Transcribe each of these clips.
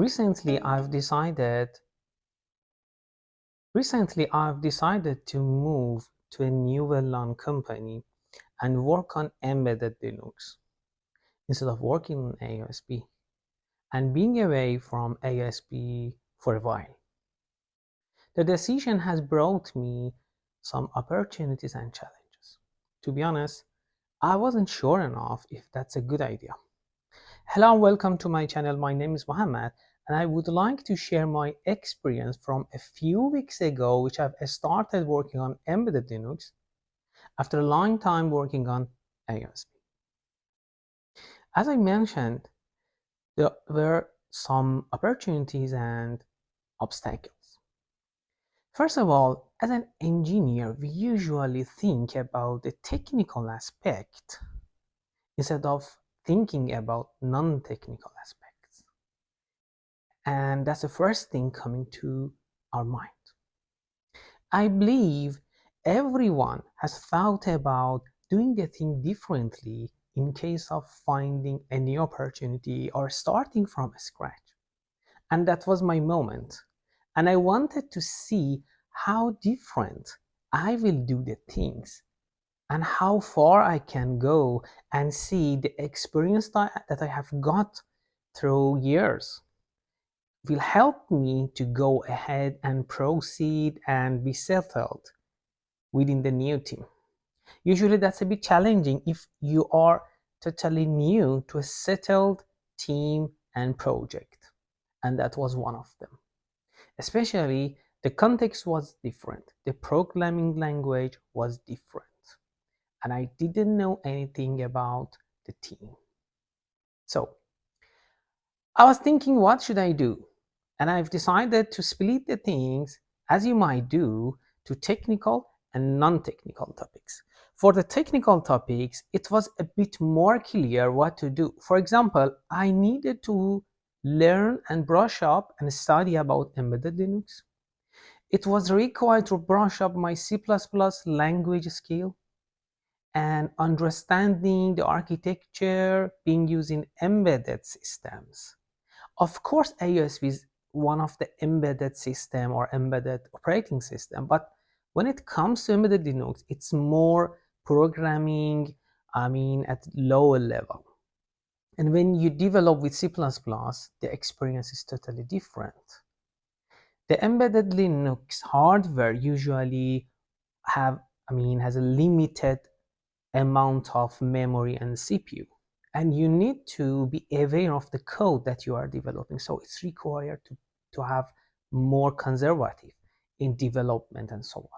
Recently, I've decided to move to a new well-known company and work on embedded Linux instead of working on AOSP and being away from AOSP for a while. The decision has brought me some opportunities and challenges. To be honest, I wasn't sure enough if that's a good idea. Hello and welcome to my channel. My name is Mohammed and I would like to share my experience from a few weeks ago, which I've started working on embedded Linux after a long time working on AOSP. As I mentioned, there were some opportunities and obstacles. First of all, as an engineer, we usually think about the technical aspect instead of thinking about non-technical aspects. And that's the first thing coming to our mind. I believe everyone has thought about doing the thing differently in case of finding a new opportunity or starting from scratch. And that was my moment. And I wanted to see how different I will do the things and how far I can go and see the experience that I have got through years will help me to go ahead and proceed and be settled within the new team. Usually that's a bit challenging if you are totally new to a settled team and project. And that was one of them. Especially the context was different. The programming language was different. And I didn't know anything about the team. So I was thinking, what should I do? And I've decided to split the things, as you might do, to technical and non-technical topics. For the technical topics, it was a bit more clear what to do. For example, I needed to learn and brush up and study about embedded Linux. It was required to brush up my C++ language skill and understanding the architecture being used in embedded systems. Of course, AOSP is one of the embedded system or embedded operating system, but when it comes to embedded Linux, it's more programming, at lower level. And when you develop with C++, the experience is totally different. The embedded Linux hardware usually has a limited amount of memory and CPU. And you need to be aware of the code that you are developing. So it's required to have more conservative in development and so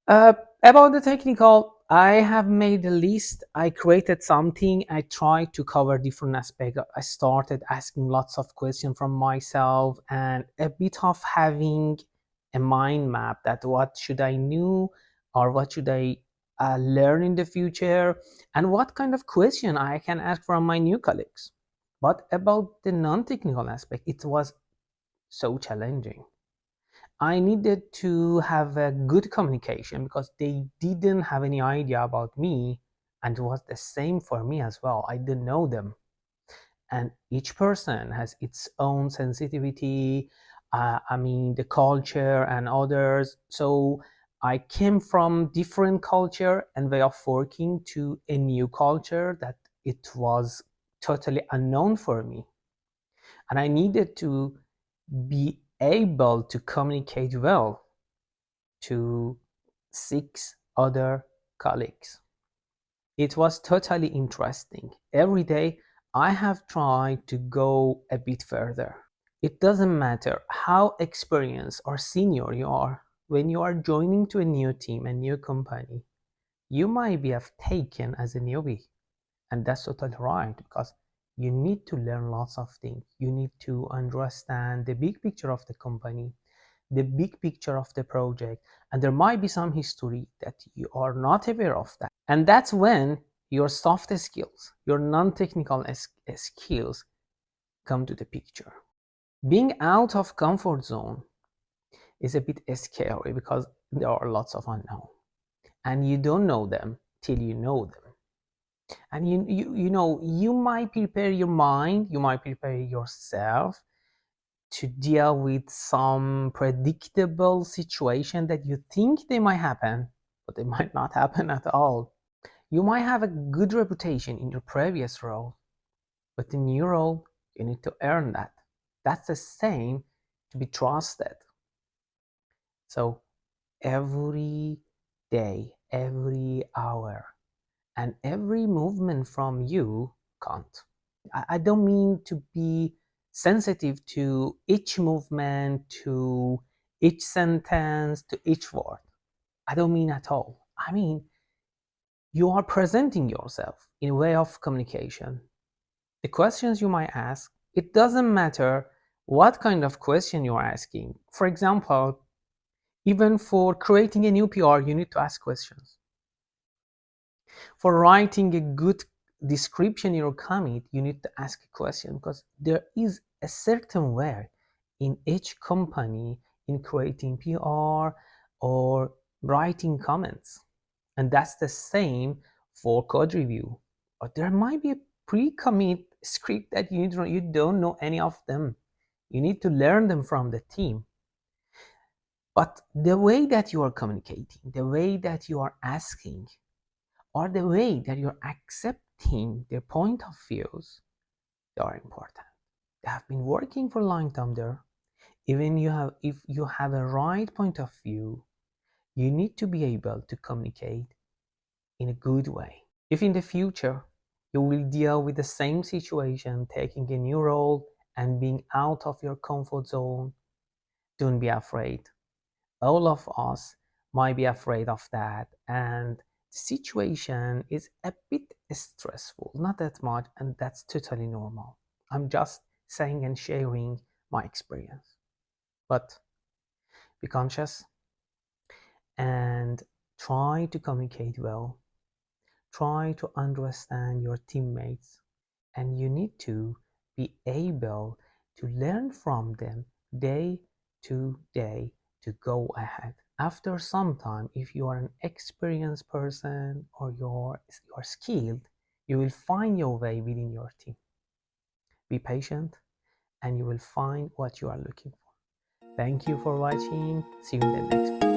on. About the technical, I have made a list. I created something. I tried to cover different aspects. I started asking lots of questions from myself and a bit of having a mind map that what should I know or what should I learn in the future and what kind of question I can ask from my new colleagues. But about the non-technical aspect, it was so challenging. I needed to have a good communication because they didn't have any idea about me, and it was the same for me as well. I didn't know them. And each person has its own sensitivity, the culture and others. So I came from different culture and way of working to a new culture that it was totally unknown for me. And I needed to be able to communicate well to 6 other colleagues. It was totally interesting. Every day I have tried to go a bit further. It doesn't matter how experienced or senior you are, when you are joining to a new team, a new company, you might be taken as a newbie. And that's totally right because you need to learn lots of things. You need to understand the big picture of the company, the big picture of the project, and there might be some history that you are not aware of that. And that's when your soft skills, your non-technical skills come to the picture. Being out of comfort zone is a bit scary because there are lots of unknown and you don't know them till you know them. And you might prepare your mind, you might prepare yourself to deal with some predictable situation that you think they might happen, but they might not happen at all. You might have a good reputation in your previous role, but in your role, you need to earn that. That's the same to be trusted. So every day, every hour, and every movement from you count. I don't mean to be sensitive to each movement, to each sentence, to each word. I don't mean at all. I mean, you are presenting yourself in a way of communication. The questions you might ask, it doesn't matter what kind of question you're asking. For example, even for creating a new PR, you need to ask questions. For writing a good description in your commit, you need to ask a question because there is a certain way in each company in creating PR or writing comments. And that's the same for code review. Or there might be a pre-commit script that you don't know any of them. You need to learn them from the team. But the way that you are communicating, the way that you are asking, or the way that you're accepting their point of views, they are important. They have been working for a long time there. Even if you have a right point of view, you need to be able to communicate in a good way. If in the future you will deal with the same situation, taking a new role and being out of your comfort zone, don't be afraid. All of us might be afraid of that, and the situation is a bit stressful, not that much, and that's totally normal. I'm just saying and sharing my experience. But be conscious and try to communicate well, try to understand your teammates, and you need to be able to learn from them day to day to go ahead. After some time, if you are an experienced person or you're skilled, you will find your way within your team. Be patient and you will find what you are looking for. Thank you for watching. See you in the next video.